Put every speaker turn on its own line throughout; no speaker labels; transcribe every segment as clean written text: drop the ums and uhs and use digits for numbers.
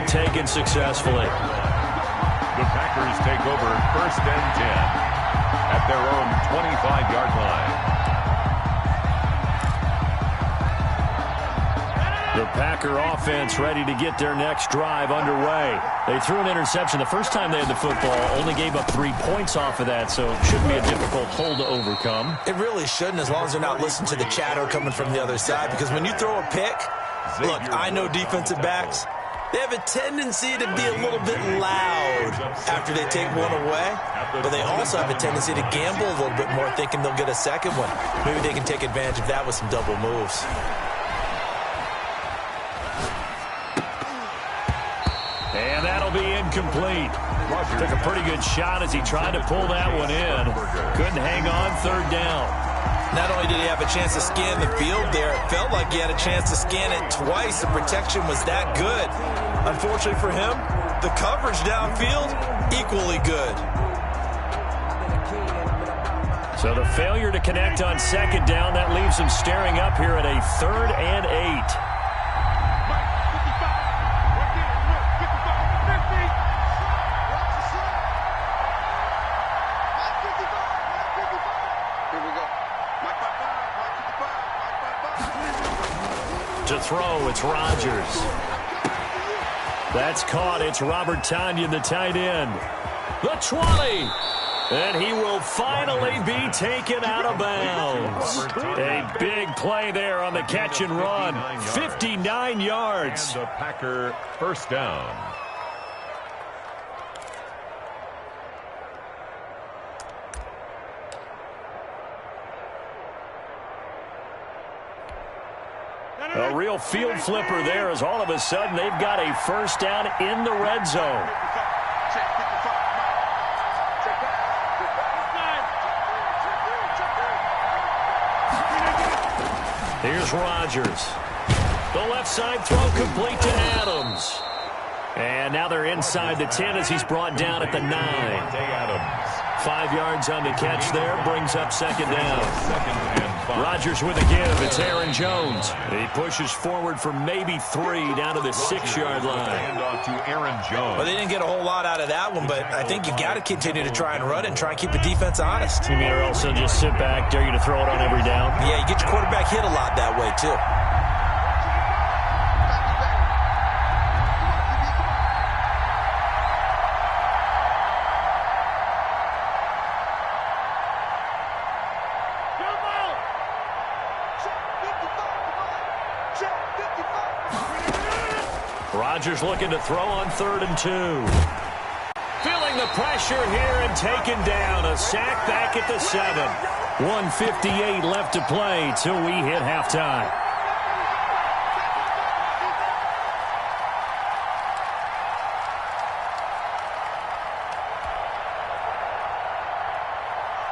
taken successfully.
The Packers take over 1st and 10 at their own 25-yard line.
The Packer offense ready to get their next drive underway. They threw an interception the first time they had the football, only gave up 3 points off of that, so it shouldn't be a difficult hole to overcome.
It really shouldn't, as long as they're not listening to the chatter coming from the other side, because when you throw a pick, look, I know defensive backs, they have a tendency to be a little bit loud after they take one away, but they also have a tendency to gamble a little bit more, thinking they'll get a second one. Maybe they can take advantage of that with some double moves.
And that'll be incomplete. Took a pretty good shot as he tried to pull that one in. Couldn't hang on 3rd down.
Not only did he have a chance to scan the field there, it felt like he had a chance to scan it twice. The protection was that good. Unfortunately for him, the coverage downfield, equally good.
So the failure to connect on 2nd down, that leaves him staring up here at a 3rd and 8. To throw, it's Rodgers. That's caught. It's Robert Tonyan, the tight end. The 20. And he will finally be taken out of bounds. A big play there on the catch and run. 59 yards.
And the Packer 1st down.
A real field flipper there, as all of a sudden they've got a 1st down in the red zone. Here's Rodgers. The left side throw complete to Adams. And now they're inside the 10 as he's brought down at the 9.
Adams.
5 yards on the catch there, brings up 2nd down. Rodgers with a give. It's Aaron Jones. He pushes forward for maybe 3 down to the 6-yard line.
Hand off to Aaron Jones.
Well, they didn't get a whole lot out of that one, but I think you got to continue to try and run it and try and keep the defense honest.
You mean, or also just sit back, dare you to throw it on every down?
Yeah, you get your quarterback hit a lot that way, too.
Rodgers looking to throw on 3rd and 2. Feeling the pressure here and taken down. A sack back at the 7. 1:58 left to play till we hit halftime.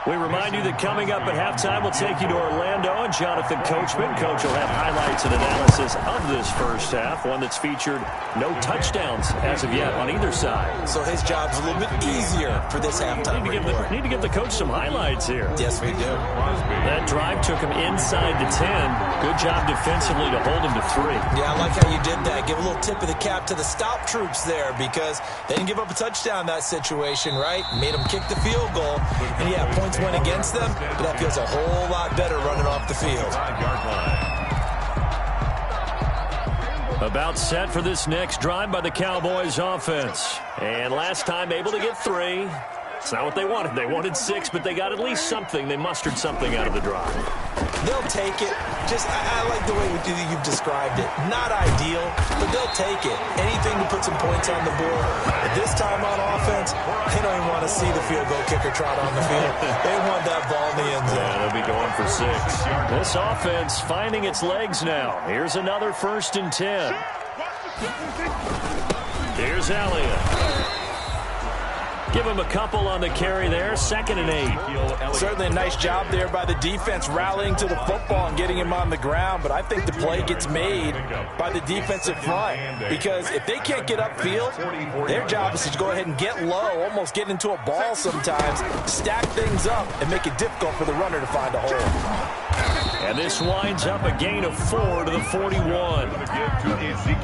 We remind you that coming up at halftime, we'll take you to Orlando and Jonathan Coachman. Coach will have highlights and analysis of this first half, one that's featured no touchdowns as of yet on either side.
So his job's a little bit easier for this halftime report.
Need to give the coach some highlights here.
Yes, we do.
That drive took him inside the 10. Good job defensively to hold him to 3.
Yeah, I like how you did that. Give a little tip of the cap to the stop troops there, because they didn't give up a touchdown in that situation, right? Made them kick the field goal. And yeah, points went against them, but that feels a whole lot better running off the field.
About set for this next drive by the Cowboys offense. And last time able to get 3. It's not what they wanted. They wanted 6, but they got at least something. They mustered something out of the drive.
They'll take it. I like the way you've described it. Not ideal, but they'll take it. Anything to put some points on the board. But this time on offense, they don't even want to see the field goal kicker trot on the field. They want that ball in the end zone.
Yeah, they'll be going for 6. This offense finding its legs now. Here's another 1st and 10. Here's Elliott. Give him a couple on the carry there. 2nd and 8.
Certainly a nice job there by the defense rallying to the football and getting him on the ground, but I think the play gets made by the defensive front, because if they can't get upfield, their job is to go ahead and get low, almost get into a ball sometimes, stack things up, and make it difficult for the runner to find a hole.
And this winds up a gain of 4 to the 41.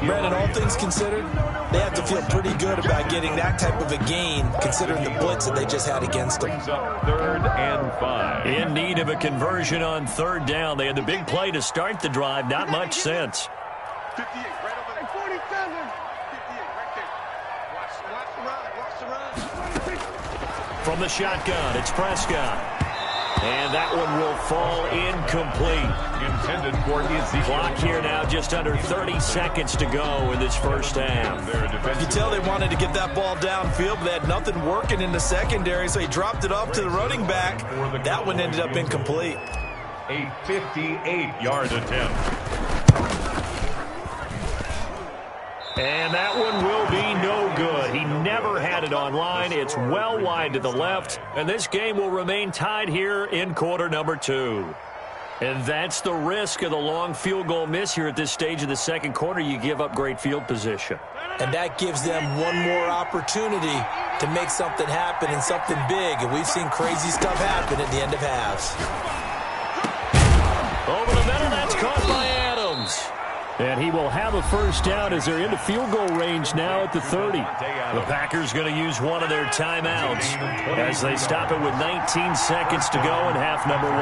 Brandon, all things considered, they have to feel pretty good about getting that type of a gain, considering the blitz that they just had against them.
3rd and 5.
In need of a conversion on 3rd down. They had the big play to start the drive. Not much sense.
58, right over there. 47. 58, right there. Watch the run.
From the shotgun, it's Prescott. And that one will fall incomplete.
Intended for Ezekiel.
Clock here now, just under 30 seconds to go in this first half.
You can tell they wanted to get that ball downfield, but they had nothing working in the secondary, so he dropped it off to the running back. That one ended up incomplete.
A 58-yard attempt.
And that one will be no good. He never had it on line. It's well wide to the left. And this game will remain tied here in quarter number 2. And that's the risk of the long field goal miss here at this stage of the second quarter. You give up great field position.
And that gives them one more opportunity to make something happen and something big. And we've seen crazy stuff happen at the end of halves.
Over the middle, that's caught by Adams. And he will have a first down as they're into field goal range now at the 30. The Packers going to use one of their timeouts as they stop it with 19 seconds to go in half number 1.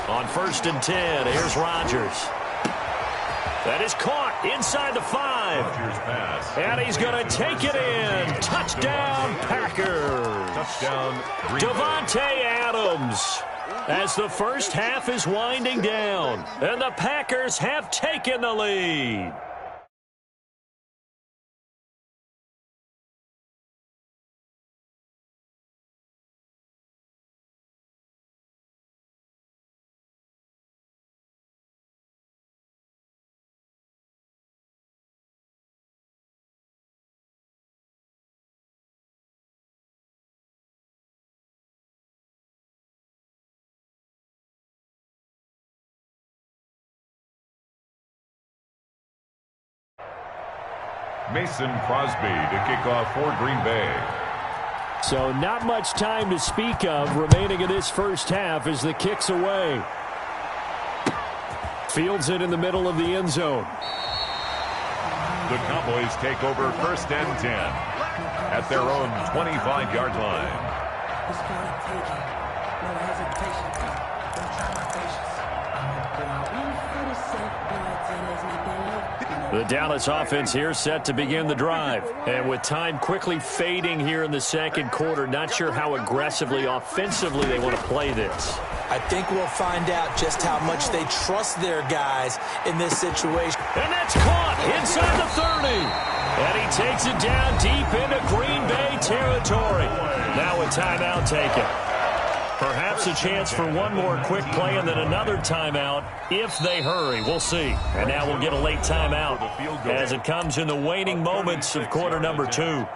On 1st and 10, here's Rodgers. That is caught inside the 5. And he's going to take it in. Touchdown, Packers.
Touchdown,
Davante Adams. As the first half is winding down. And the Packers have taken the lead.
Mason Crosby to kick off for Green Bay.
So not much time to speak of remaining in this first half as the kick's away. Fields it in the middle of the end zone.
The Cowboys take over 1st and 10 at their own 25-yard line.
The Dallas offense here set to begin the drive. And with time quickly fading here in the second quarter, not sure how aggressively, offensively they want to play this.
I think we'll find out just how much they trust their guys in this situation.
And that's caught inside the 30. And he takes it down deep into Green Bay territory. Now a timeout taken. Perhaps a chance for one more quick play and then another timeout if they hurry. We'll see. And now we'll get a late timeout as it comes in the waning moments of quarter number 2.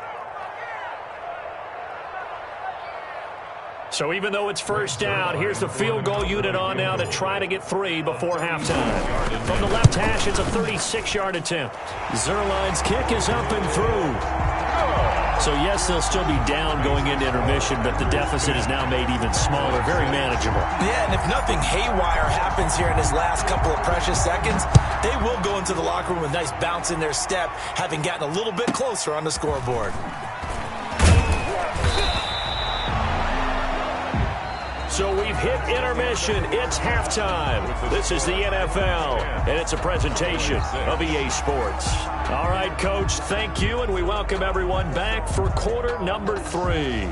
So even though it's first down, here's the field goal unit on now to try to get 3 before halftime. From the left hash, it's a 36-yard attempt. Zerline's kick is up and through. So, yes, they'll still be down going into intermission, but the deficit is now made even smaller, very manageable.
Yeah, and if nothing haywire happens here in his last couple of precious seconds, they will go into the locker room with a nice bounce in their step, having gotten a little bit closer on the scoreboard.
So we've hit intermission. It's halftime. This is the NFL, and it's a presentation of EA Sports. All right, Coach, thank you, and we welcome everyone back for quarter number 3.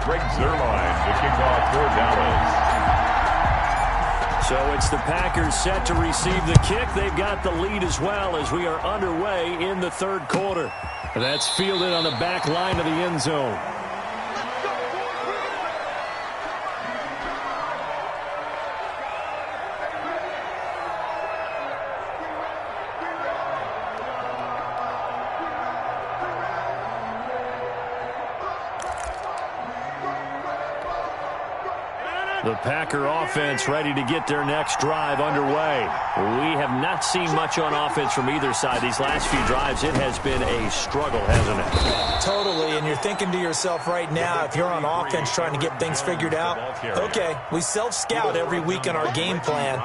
Greg Zerline to kick off for Dallas.
So it's the Packers set to receive the kick. They've got the lead as well as we are underway in the third quarter. That's fielded on the back line of the end zone. The Packer offense ready to get their next drive underway. We have not seen much on offense from either side these last few drives. It has been a struggle, hasn't it?
Totally, and you're thinking to yourself right now, if you're on offense trying to get things figured out, okay, we self-scout every week in our game plan.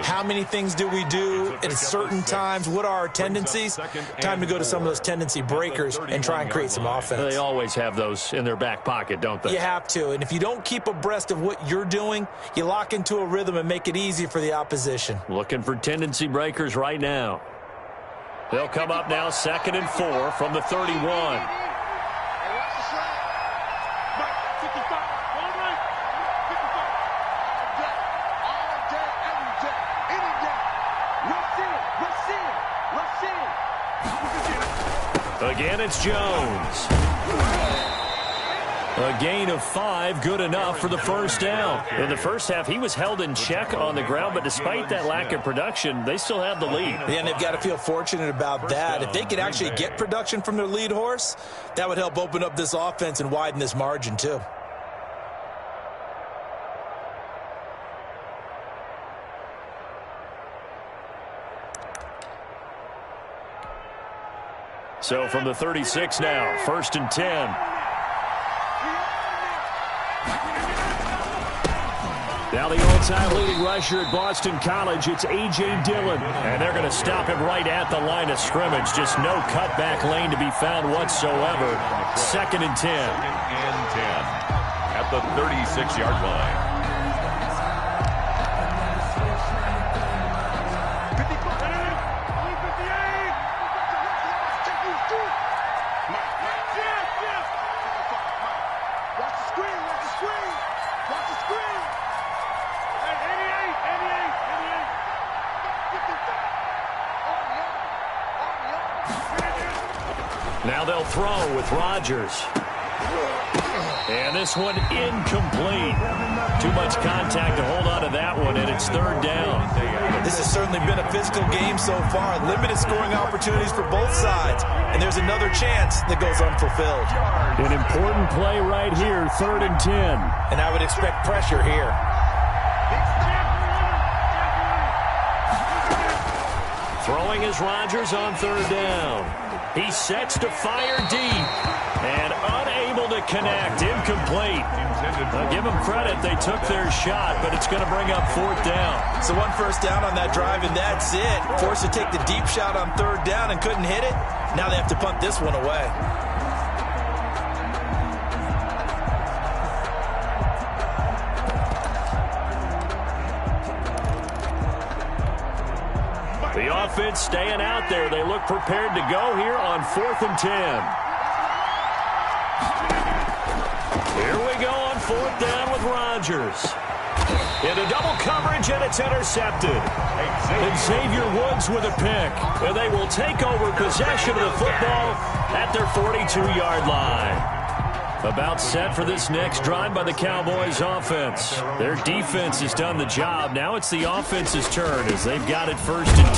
How many things do we do at certain times? What are our tendencies? Time to go to some of those tendency breakers and try and create some offense.
They always have those in their back pocket, don't they?
You have to, and if you don't keep abreast of what you're doing, you lock into a rhythm and make it easy for the opposition.
Looking for tendency breakers right now. They'll come up now 2nd and 4 from the 31. Again, it's Jones. A gain of 5, good enough for the first down. In the first half, he was held in check on the ground, but despite that lack of production, they still have the lead.
Yeah, and they've got to feel fortunate about that. If they could actually get production from their lead horse, that would help open up this offense and widen this margin too.
So from the 36 now, 1st and 10. Now the all-time leading rusher at Boston College, it's A.J. Dillon. And they're going to stop him right at the line of scrimmage. Just no cutback lane to be found whatsoever. 2nd and 10.
2nd and 10 at the 36-yard line.
Now they'll throw with Rodgers. And this one incomplete. Too much contact to hold on to that one, and it's 3rd down.
This has certainly been a physical game so far. Limited scoring opportunities for both sides. And there's another chance that goes unfulfilled.
An important play right here, 3rd and 10.
And I would expect pressure here.
Throwing is Rodgers on 3rd down. He sets to fire deep and unable to connect. Incomplete. I'll give them credit. They took their shot, but it's going to bring up 4th down.
So 1 first down on that drive, and that's it. Forced to take the deep shot on 3rd down and couldn't hit it. Now they have to punt this one away.
The offense staying out there. They look prepared to go here on 4th and 10. Here we go on 4th down with Rodgers. Into double coverage, and it's intercepted. And Xavier Woods with a pick. And they will take over possession of the football at their 42-yard line. About set for this next drive by the Cowboys offense. Their defense has done the job. Now it's the offense's turn as they've got it 1st and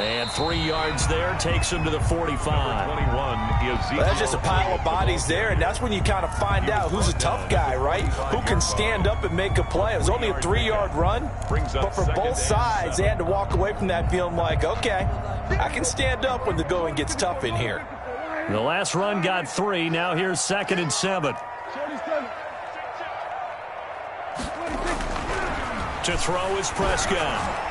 10. And 3 yards there takes them to the 45.
21
Well, that's just a pile of bodies there, and that's when you kind of find out who's a tough guy, right? Who can stand up and make a play. It was only a 3-yard run, but for both sides, they had to walk away from that feeling like, okay, I can stand up when the going gets tough in here.
The last run got 3. Now here's 2nd and 7. To throw is Prescott.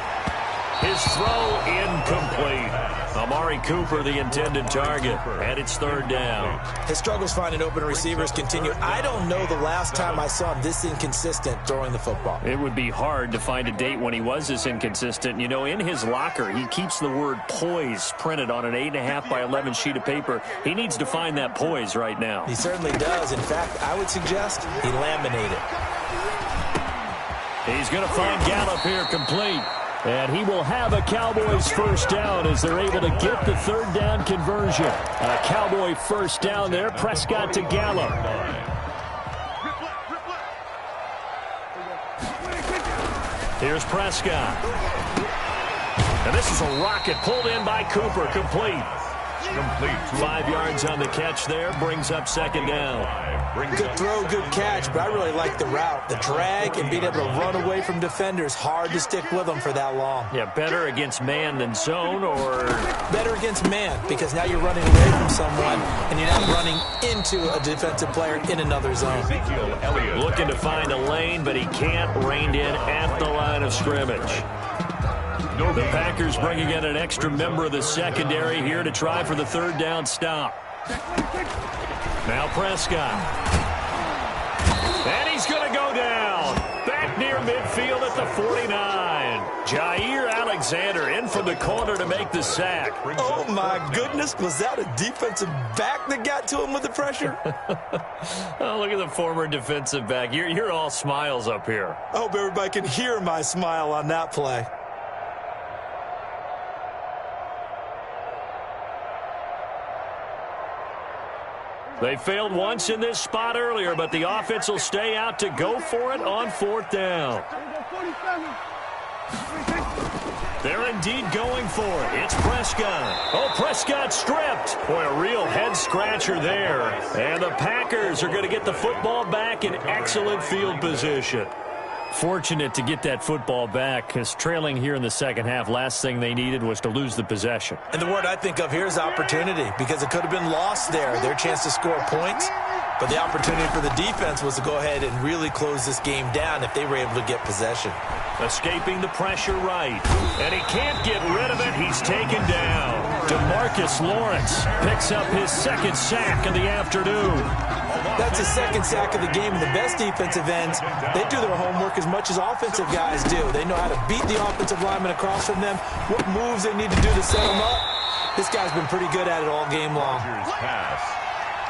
His throw incomplete. Amari Cooper, the intended target, and it's 3rd down.
His struggles finding open receivers continue. I don't know the last time I saw him this inconsistent throwing the football.
It would be hard to find a date when he was this inconsistent. You know, in his locker, he keeps the word poise printed on an 8.5 by 11 sheet of paper. He needs to find that poise right now.
He certainly does. In fact, I would suggest he laminate it.
He's going to find Gallup here complete. And he will have a Cowboys first down as they're able to get the 3rd down conversion. A Cowboy first down there. Prescott to Gallup. Here's Prescott. And this is a rocket pulled in by Cooper. Complete.
Complete.
5 yards on the catch there, brings up second down.
Good throw, good catch, but I really like the route. The drag and being able to run away from defenders, hard to stick with them for that long.
Yeah, better against man than zone, or?
Better against man, because now you're running away from someone and you're not running into a defensive player in another zone.
Looking to find a lane, but he can't. Reined in at the line of scrimmage. The Packers bringing in an extra member of the secondary here to try for the third down stop. Now Prescott. And he's going to go down. Back near midfield at the 49. Jair Alexander in from the corner to make the sack.
Oh, my goodness. Was that a defensive back that got to him with the pressure?
Oh, look at the former defensive back. You're all smiles up here.
I hope everybody can hear my smile on that play.
They failed once in this spot earlier, but the offense will stay out to go for it on fourth down. They're indeed going for it. It's Prescott. Oh, Prescott stripped. Boy, a real head-scratcher there. And the Packers are going to get the football back in excellent field position. Fortunate to get that football back, because trailing here in the second half, last thing they needed was to lose the possession.
And the word I think of here is opportunity, because it could have been lost there, their chance to score points. But the opportunity for the defense was to go ahead and really close this game down if they were able to get possession.
Escaping the pressure right. And he can't get rid of it. He's taken down. DeMarcus Lawrence picks up his second sack of the afternoon.
That's the second sack of the game. And the best defensive ends, they do their homework as much as offensive guys do. They know how to beat the offensive lineman across from them, what moves they need to do to set them up. This guy's been pretty good at it all game long.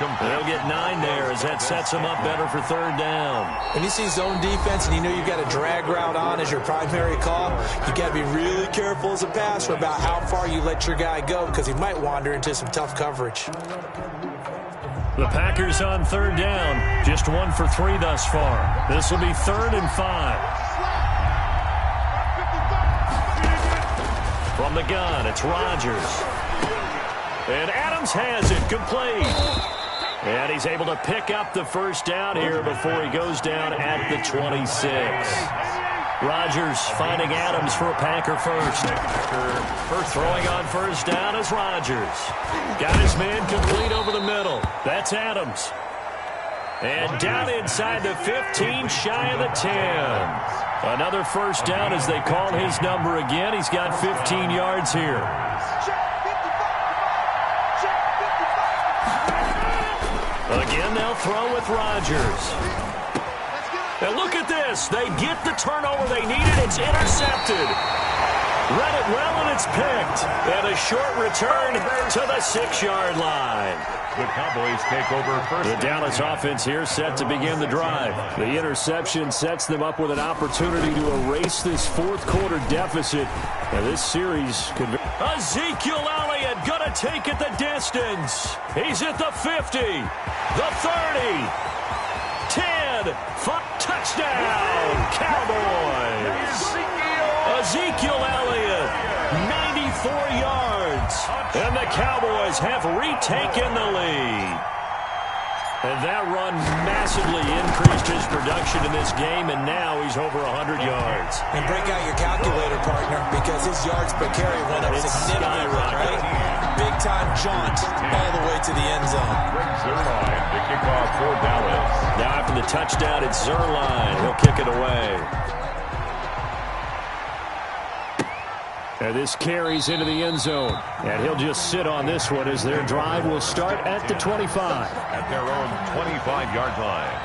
They'll get 9 there as that sets them up better for third down.
When you see zone defense and you know you've got a drag route on as your primary call, you got to be really careful as a passer about how far you let your guy go, because he might wander into some tough coverage.
The Packers on third down, just 1 for 3 thus far. This will be 3rd and 5. From the gun, it's Rodgers. And Adams has it, complete. And he's able to pick up the first down here before he goes down at the 26. Rodgers finding Adams for a Packer first. Throwing on first down is Rodgers. Got his man complete over the middle. That's Adams. And down inside the 15, shy of the 10. Another first down as they call his number again. He's got 15 yards here. Again, they'll throw with Rodgers. And look at this. They get the turnover they needed. It's intercepted. Read it well, and it's picked. And a short return to the 6-yard line.
The Cowboys take over first.
The Dallas offense here set to begin the drive. The interception sets them up with an opportunity to erase this fourth-quarter deficit. And this series could be... Ezekiel Elliott going to take it the distance. He's at the 50, the 30, 10, 5, touchdown, Cowboys. Ezekiel Elliott, 94 yards. And the Cowboys have retaken the lead. And that run massively increased his production in this game, and now he's over 100 yards.
And break out your calculator, partner, because his yards per carry went up significantly, right? Big-time jaunt all the way to the end zone.
Zerline, the kickoff for Dallas.
Now after the touchdown, it's Zerline. He'll kick it away. And this carries into the end zone. And he'll just sit on this one as their drive will start at the 25.
At their own 25-yard line.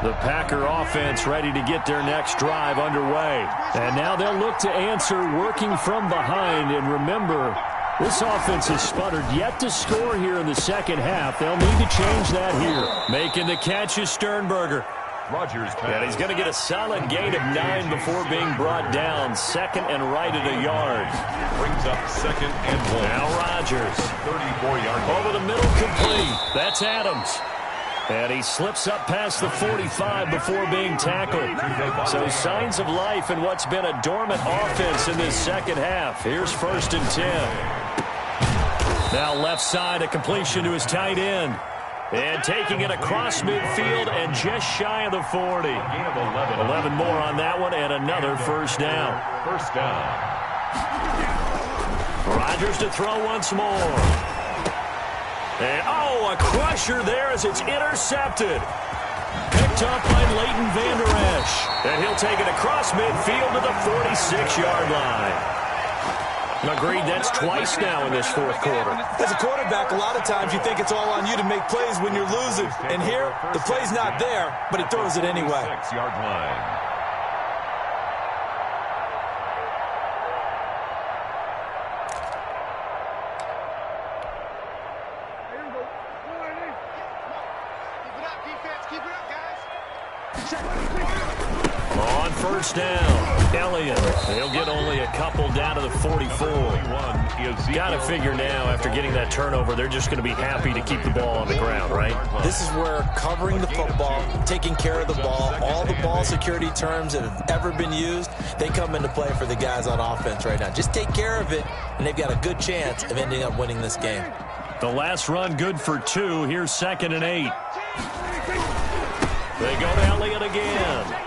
The Packer offense ready to get their next drive underway. And now they'll look to answer working from behind. And remember, this offense has sputtered yet to score here in the second half. They'll need to change that here. Making the catch is Sternberger.
Rodgers.
And he's going to get a solid gain of 9 before being brought down. Second and right at a yard.
Brings up second and 1.
Now Rodgers.
34-yard line.
Over the middle, complete. That's Adams. And he slips up past the 45 before being tackled. So signs of life in what's been a dormant offense in this second half. Here's 1st and 10. Now left side, a completion to his tight end. And taking it across midfield and just shy of the 40. 11 more on that one and another first down.
First down.
Rodgers to throw once more. And, a crusher there as it's intercepted. Picked up by Leighton Vander Esch. And he'll take it across midfield to the 46-yard line. Agreed, that's twice now in this fourth quarter.
As a quarterback, a lot of times you think it's all on you to make plays when you're losing. And here, the play's not there, but he throws it anyway.
6-yard line.
On first down, Elliott. He'll get only a couple down to the 44. Got to figure now, after getting that turnover, they're just going to be happy to keep the ball on the ground, right?
This is where covering the football, taking care of the ball, all the ball security terms that have ever been used, they come into play for the guys on offense right now. Just take care of it, and they've got a good chance of ending up winning this game.
The last run good for 2. Here's 2nd and 8. They go to Elliott again.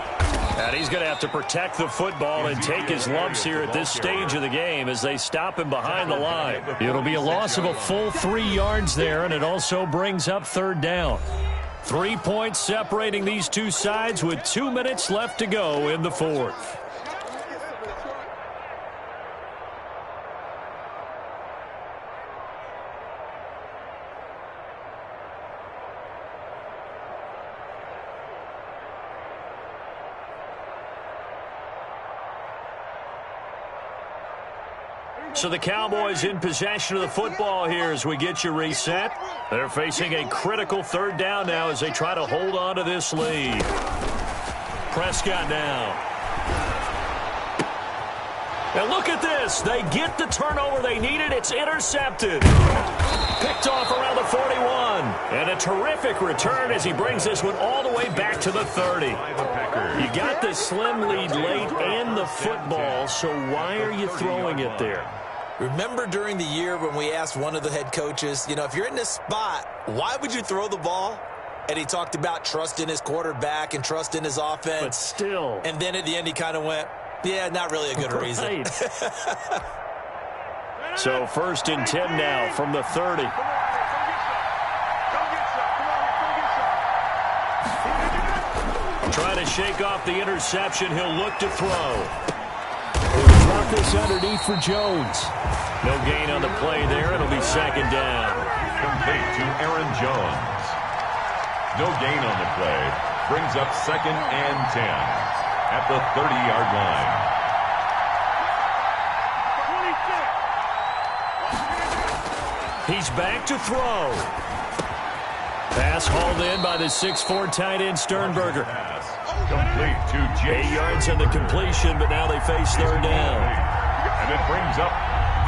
And he's going to have to protect the football and take his lumps here at this stage of the game as they stop him behind the line. It'll be a loss of a full 3 yards there, and it also brings up 3rd down. 3 points separating these two sides with 2 minutes left to go in the fourth. So the Cowboys in possession of the football here as we get you reset. They're facing a critical 3rd down now as they try to hold on to this lead. Prescott now. And look at this. They get the turnover they needed. It's intercepted. Picked off around the 41. And a terrific return as he brings this one all the way back to the 30. You got the slim lead late and the football, so why are you throwing it there?
Remember during the year when we asked one of the head coaches, if you're in this spot, why would you throw the ball? And he talked about trust in his quarterback and trust in his offense.
But still.
And then at the end he kind of went, yeah, not really a good reason.
So 1st and 10 now from the 30. Trying to shake off the interception. He'll look to throw. Drop this underneath for Jones. No gain on the play there. It'll be 2nd down.
Complete to Aaron Jones. No gain on the play. Brings up 2nd and 10 at the 30-yard line.
He's back to throw. Pass hauled in by the 6'4" tight end Sternberger.
Complete to
8 yards on the completion, but now they face 3rd down.
And it brings up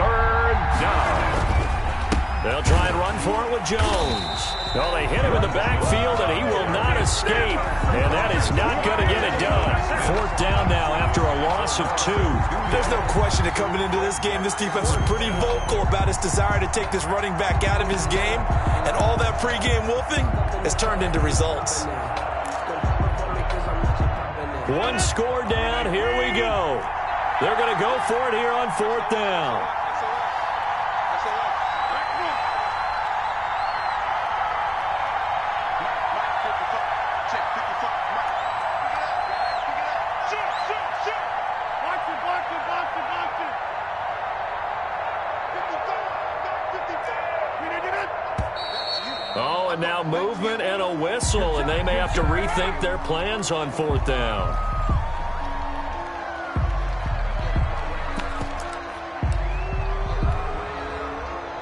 3rd down.
They'll try and run for it with Jones. Well, they hit him in the backfield, and he will not escape. And that is not going to get it done. 4th down now after a loss of 2.
There's no question that coming into this game, this defense was pretty vocal about its desire to take this running back out of his game. And all that pregame wolfing has turned into results.
1 score down. Here we go. They're going to go for it here on 4th down. and now movement and a whistle, and they may have to rethink their plans on 4th down.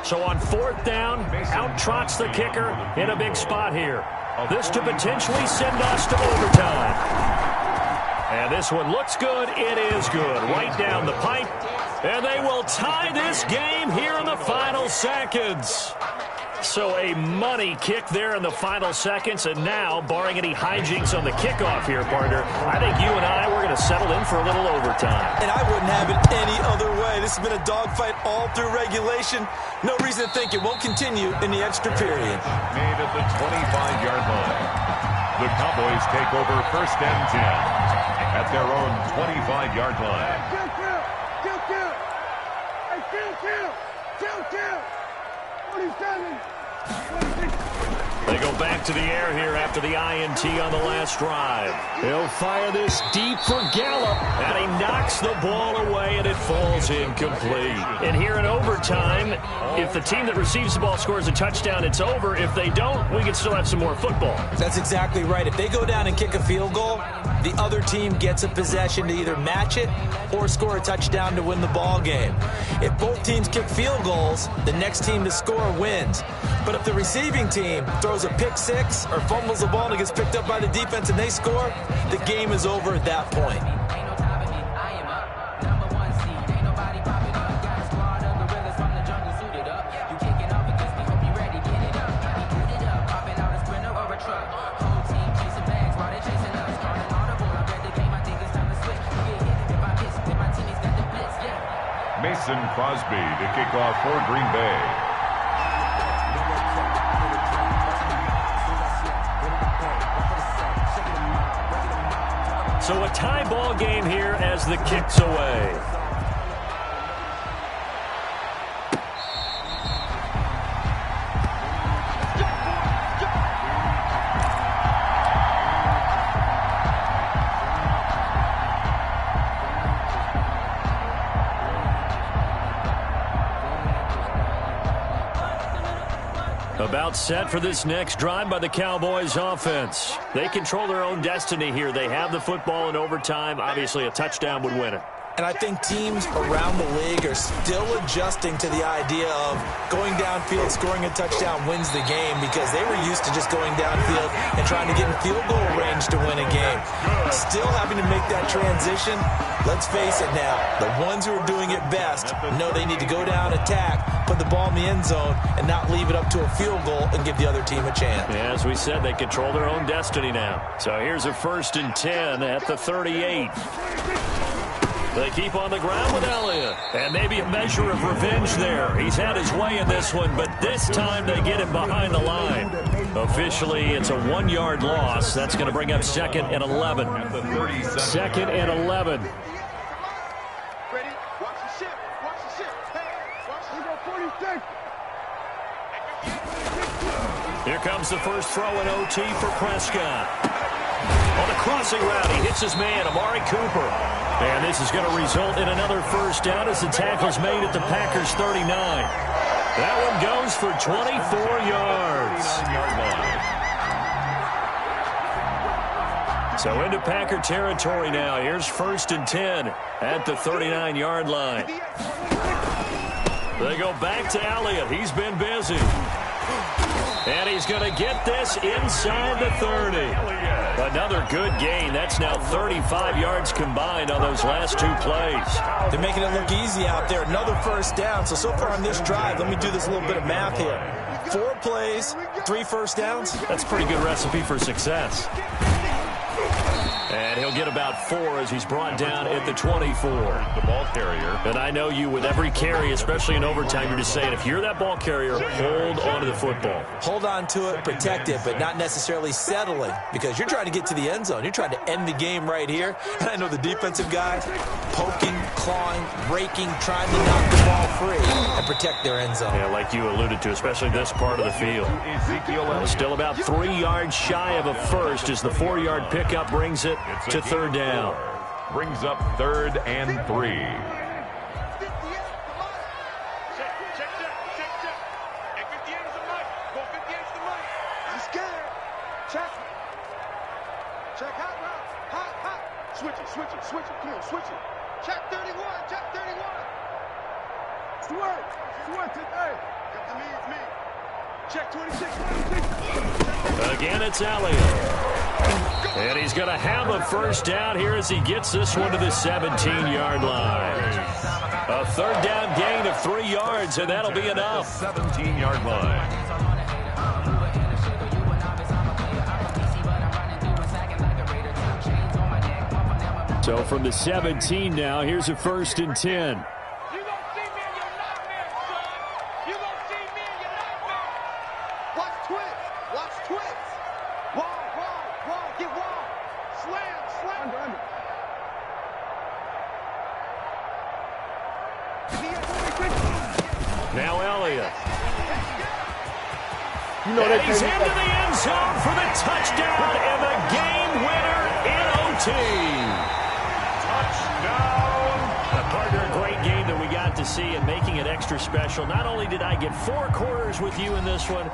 So on 4th down, out trots the kicker in a big spot here. This to potentially send us to overtime. And this one looks good. It is good. Right down the pipe. And they will tie this game here in the final seconds. So a money kick there in the final seconds. And now, barring any hijinks on the kickoff here, partner, I think you and I, we're going to settle in for a little overtime.
And I wouldn't have it any other way. This has been a dogfight all through regulation. No reason to think it won't continue in the extra period.
Made at the 25-yard line. The Cowboys take over 1st and 10 at their own 25-yard line.
Kill. 47.
They go back to the air here after the INT on the last drive. He'll fire this deep for Gallup, and he knocks the ball away, and it falls incomplete. And here in overtime, if the team that receives the ball scores a touchdown, it's over. If they don't, we can still have some more football.
That's exactly right. If they go down and kick a field goal, the other team gets a possession to either match it or score a touchdown to win the ball game. If both teams kick field goals, the next team to score wins. But if the receiving team throws a pick six or fumbles the ball and it gets picked up by the defense and they score, the game is over at that point.
Mason Crosby to kick off for Green Bay.
So a tie ball game here as the kick's away. About set for this next drive by the Cowboys offense. They control their own destiny here. They have the football in overtime. Obviously, a touchdown would win it.
And I think teams around the league are still adjusting to the idea of going downfield, scoring a touchdown wins the game, because they were used to just going downfield and trying to get in field goal range to win a game. Still having to make that transition. Let's face it now, the ones who are doing it best know they need to go down, attack, put the ball in the end zone, and not leave it up to a field goal and give the other team a chance.
Yeah, as we said, they control their own destiny now. So here's a 1st and 10 at the 38. They keep on the ground with Elliott. And maybe a measure of revenge there. He's had his way in this one, but this time they get him behind the line. Officially, it's a 1-yard loss. That's going to bring up 2nd and 11. 2nd and 11.
Ready? Watch the ship. Watch the ship. Hey, watch the 46.
Here comes the first throw in OT for Prescott. On the crossing route, he hits his man, Amari Cooper. And this is going to result in another 1st down as the tackle's made at the Packers' 39. That one goes for 24 yards. So into Packer territory now. Here's 1st and 10 at the 39-yard line. They go back to Elliott. He's been busy. And he's going to get this inside the 30. Another good gain. That's now 35 yards combined on those last 2 plays.
They're making it look easy out there. Another 1st down. So far on this drive, let me do this little bit of math here. 4 plays, 3 1st downs.
That's a pretty good recipe for success. And he'll get about 4 as he's brought down at the 24.
The ball carrier.
And I know you, with every carry, especially in overtime, you're just saying, if you're that ball carrier, hold on to the football.
Hold on to it, protect it, but not necessarily settling, because you're trying to get to the end zone. You're trying to end the game right here. And I know the defensive guys poking, clawing, raking, trying to knock the ball free and protect their end zone.
Yeah, like you alluded to, especially this part of the field. Still about 3 yards shy of a first as the 4-yard pickup brings it to 3rd down.
Brings up 3rd and 3.
Switch it. Come on, switch it. Check 31. Switch it. Hey. Come to me, it's me. Check 26.
Again, it's Elliott. And he's going to have a first down here as he gets this one to the 17-yard line. A third down gain of 3 yards, and that'll be enough.
17-yard line.
So from the 17 now, here's a 1st and 10. Now Elliott. And he's into the end zone for the touchdown and the game winner in OT.
Touchdown.
Partner, a great game that we got to see and making it extra special. Not only did I get 4 quarters with you in this one,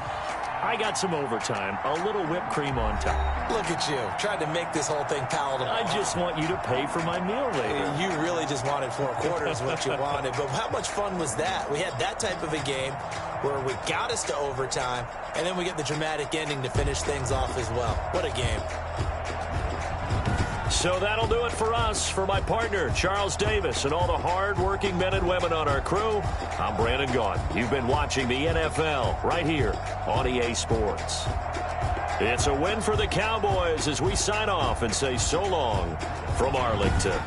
I got some overtime, a little whipped cream on top.
Look at you, tried to make this whole thing palatable.
I just want you to pay for my meal later.
You really just wanted 4 quarters, what you wanted. But how much fun was that? We had that type of a game where we got us to overtime, and then we get the dramatic ending to finish things off as well. What a game.
So that'll do it for us. For my partner, Charles Davis, and all the hard-working men and women on our crew, I'm Brandon Gaudin. You've been watching the NFL right here on EA Sports. It's a win for the Cowboys as we sign off and say so long from Arlington.